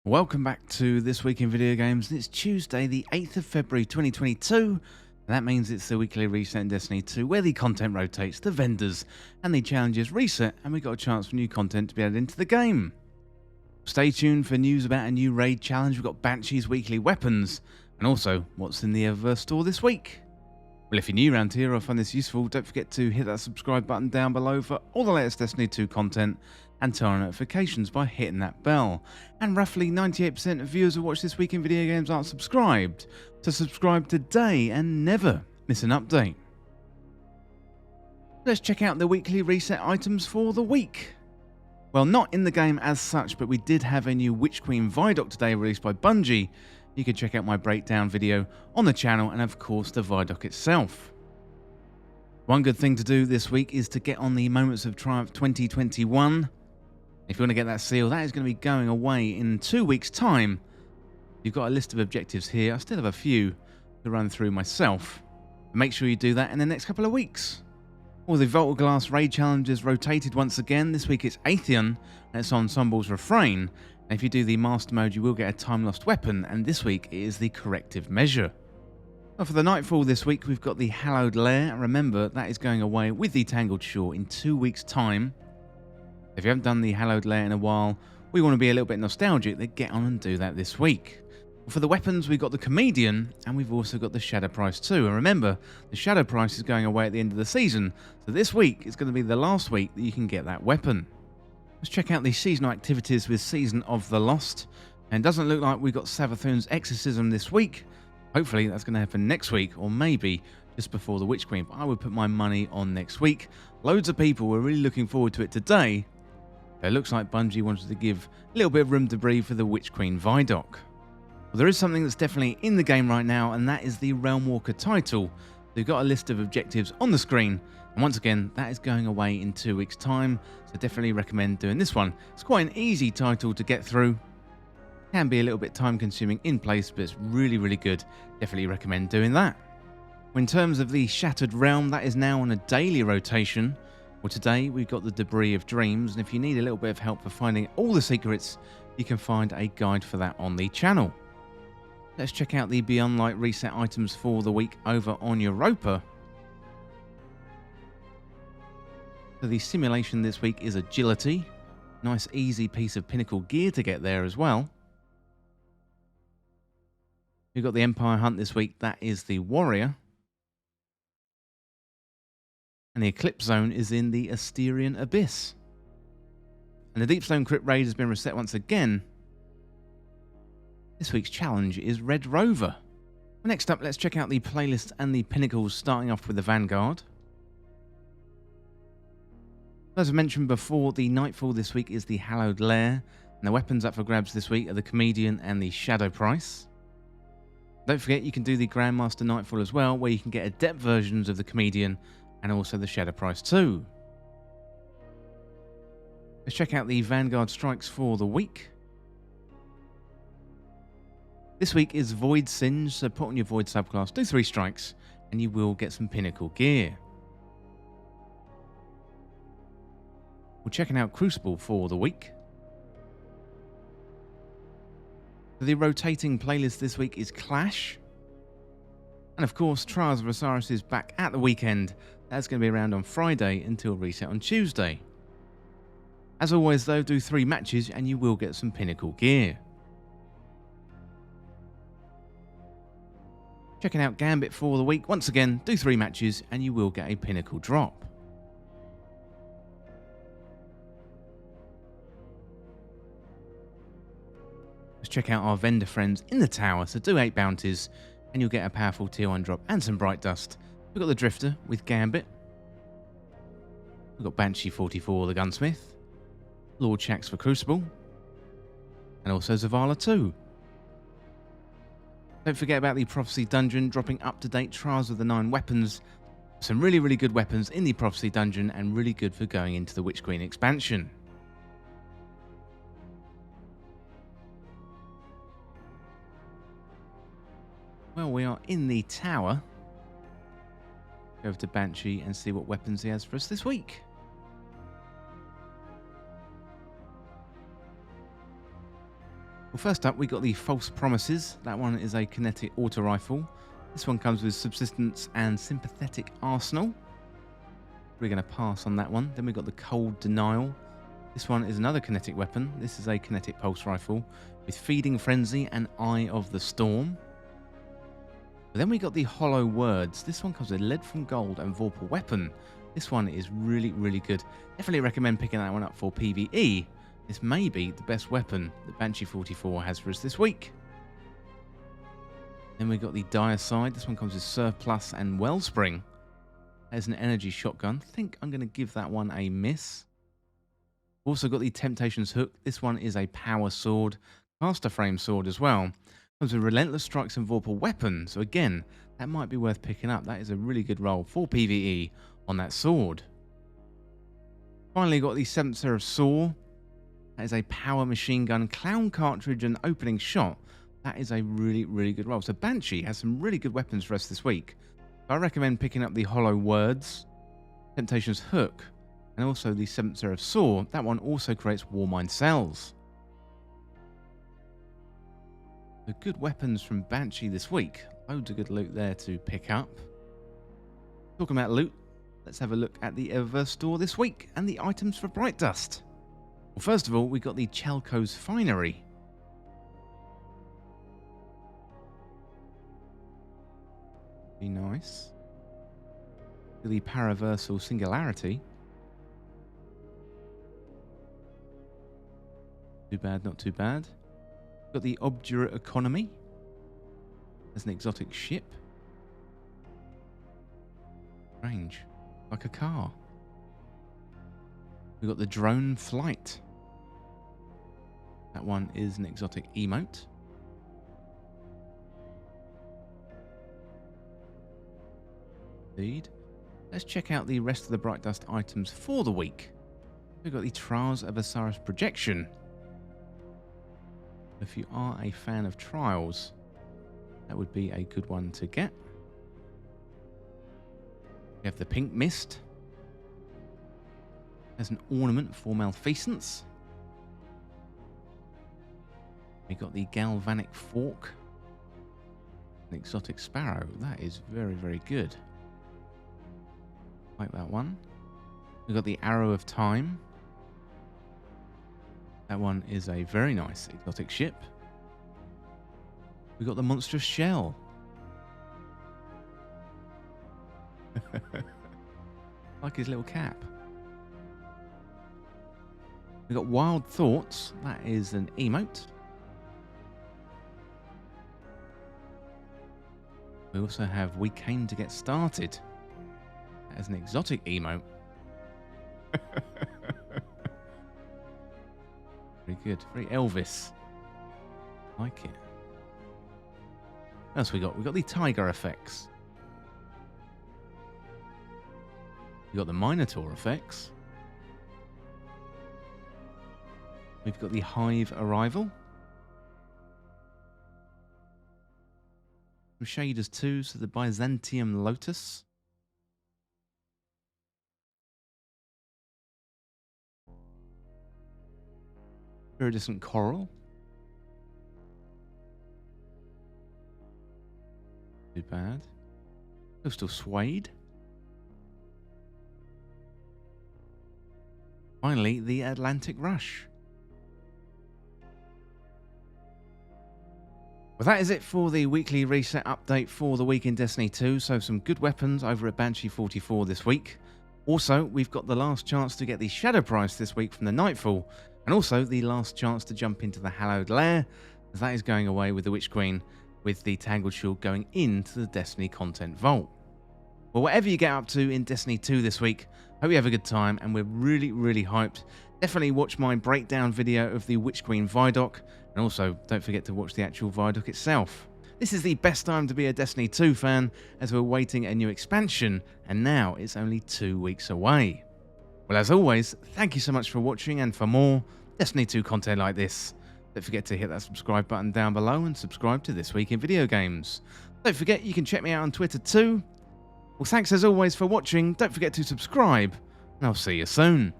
Welcome back to This Week in Video Games, and it's Tuesday the 8th of February 2022, and that means it's the weekly reset in Destiny 2 where the content rotates, the vendors and the challenges reset, and we got a chance for new content to be added into the game. Stay tuned for news about a new raid challenge. We've got Banshee's weekly weapons, and also what's in the eververse store this week. Well, if you're new around here or find this useful, don't forget to hit that subscribe button down below for all the latest Destiny 2 content, and turn on notifications by hitting that bell. And roughly 98% of viewers who watch This Week in Video Games aren't subscribed, so subscribe today and never miss an update. Let's check out the weekly reset items for the week. Well, not in the game as such, but we did have a new Witch Queen Viaduct today released by Bungie. You can check out my breakdown video on the channel, and of course the Viaduct itself. One good thing to do this week is to get on the Moments of Triumph 2021. If you want to get that seal, that is going to be going away in 2 weeks' time. You've got a list of objectives here. I still have a few to run through myself. Make sure you do that in the next couple of weeks. All the Vault of Glass raid challenges rotated once again. This week it's Atheon, and it's Ensemble's Refrain. And if you do the Master mode, you will get a time-lost weapon, and this week it is the Corrective Measure. Well, for the Nightfall this week, we've got the Hallowed Lair. Remember, that is going away with the Tangled Shore in 2 weeks' time. If you haven't done the Hallowed Lair in a while, we want to be a little bit nostalgic, then get on and do that this week. For the weapons, we've got the Comedian, and we've also got the Shadow Price too. And remember, the Shadow Price is going away at the end of the season, so this week is going to be the last week that you can get that weapon. Let's check out the seasonal activities with Season of the Lost. And it doesn't look like we've got Savathun's Exorcism this week. Hopefully that's going to happen next week, or maybe just before the Witch Queen, but I would put my money on next week. Loads of people were really looking forward to it today. It looks like Bungie wanted to give a little bit of room to breathe for the Witch Queen Viaduct. Well, there is something that's definitely in the game right now, and that is the Realm Walker title. We've got a list of objectives on the screen, and once again, that is going away in 2 weeks' time, so definitely recommend doing this one. It's quite an easy title to get through. Can be a little bit time consuming in place, but it's really, really good. Definitely recommend doing that. In terms of the Shattered Realm, that is now on a daily rotation. Well, today we've got the Debris of Dreams, and if you need a little bit of help for finding all the secrets, you can find a guide for that on the channel. Let's check out the Beyond Light reset items for the week over on Europa. So the simulation this week is Agility. Nice easy piece of pinnacle gear to get there as well. We've got the Empire Hunt this week, that is the Warrior. And the Eclipse Zone is in the Asterian Abyss. And the Deepstone Crypt Raid has been reset once again. This week's challenge is Red Rover. Well, next up, let's check out the playlist and the pinnacles, starting off with the Vanguard. As I mentioned before, the Nightfall this week is the Hallowed Lair, and the weapons up for grabs this week are the Comedian and the Shadow Price. Don't forget you can do the Grandmaster Nightfall as well, where you can get adept versions of the Comedian and also the Shadow Price too. Let's check out the Vanguard strikes for the week. This week is Void Singe, so put on your Void subclass, do 3 strikes, and you will get some pinnacle gear. We're checking out Crucible for the week. The rotating playlist this week is Clash. And of course, Trials of Osiris is back at the weekend. That's going to be around on Friday until reset on Tuesday. As always though, do 3 matches and you will get some pinnacle gear. Checking out Gambit for the week. Once again, do 3 matches and you will get a pinnacle drop. Let's check out our vendor friends in the tower. So do 8 bounties and you'll get a powerful tier 1 drop and some bright dust. We've got the Drifter with Gambit. We've got Banshee-44 the Gunsmith. Lord Shax for Crucible. And also Zavala too. Don't forget about the Prophecy Dungeon, dropping up-to-date Trials of the 9 weapons. Some really, really good weapons in the Prophecy Dungeon and really good for going into the Witch Queen expansion. Well, we are in the tower. Go over to Banshee and see what weapons he has for us this week. Well, first up, we got the False Promises. That one is a kinetic auto rifle. This one comes with Subsistence and Sympathetic Arsenal. We're going to pass on that one. Then we've got the Cold Denial. This one is another kinetic weapon. This is a kinetic pulse rifle with Feeding Frenzy and Eye of the Storm. But then we got the Hollow Words. This one comes with Lead from Gold and Vorpal Weapon. This one is really, really good. Definitely recommend picking that one up for PvE. This may be the best weapon that Banshee-44 has for us this week. Then we got the Dire Side. This one comes with Surplus and Wellspring. There's an energy shotgun. I think I'm going to give that one a miss. Also got the Temptations Hook. This one is a power sword, caster frame sword as well. Comes with Relentless Strikes and Vorpal Weapon. So again, that might be worth picking up. That is a really good roll for PvE on that sword. Finally got the 7th Seraph Saw. That is a power machine gun, clown cartridge and opening shot. That is a really, really good roll. So Banshee has some really good weapons for us this week. I recommend picking up the Hollow Words, Temptations Hook, and also the 7th Seraph Saw. That one also creates Warmind cells. The good weapons from Banshee this week. Loads of good loot there to pick up. Talking about loot, let's have a look at the Eververse store this week and the items for Bright Dust. Well, first of all, we got the Chalco's Finery. Be nice. The Paraversal Singularity. Too bad, not too bad. Got the Obdurate Economy. There's an exotic ship. Strange. Like a car. We've got the Drone Flight. That one is an exotic emote. Indeed. Let's check out the rest of the Bright Dust items for the week. We've got the Trials of Osiris Projection. If you are a fan of Trials, that would be a good one to get. We have the Pink Mist. There's an ornament for Malfeasance. We got the Galvanic Fork. An exotic sparrow. That is very, very good. Like that one. We've got the Arrow of Time. That one is a very nice exotic ship. We've got the Monstrous Shell. Like his little cap. We've got Wild Thoughts. That is an emote. We also have We Came to Get Started. That is an exotic emote. Very good. Very Elvis. Like it. What else we got? We got the Tiger effects. We got the Minotaur effects. We've got the Hive Arrival. Some shaders too, so the Byzantium Lotus. Iridescent Coral. Too bad. Coastal Suede. Finally, the Atlantic Rush. Well, that is it for the weekly reset update for the week in Destiny 2. So some good weapons over at Banshee-44 this week. Also, we've got the last chance to get the Shadow Price this week from the Nightfall. And also the last chance to jump into the Hallowed Lair, as that is going away with the Witch Queen, with the Tangled Shield going into the Destiny content vault. Well, whatever you get up to in Destiny 2 this week, hope you have a good time, and we're really, really hyped. Definitely watch my breakdown video of the Witch Queen Vidoc, and also don't forget to watch the actual Vidoc itself. This is the best time to be a Destiny 2 fan, as we're waiting a new expansion, and now it's only 2 weeks away. Well, as always, thank you so much for watching, and for more Destiny 2 content like this, don't forget to hit that subscribe button down below and subscribe to This Week in Video Games. Don't forget you can check me out on Twitter too. Well, thanks as always for watching, don't forget to subscribe, and I'll see you soon.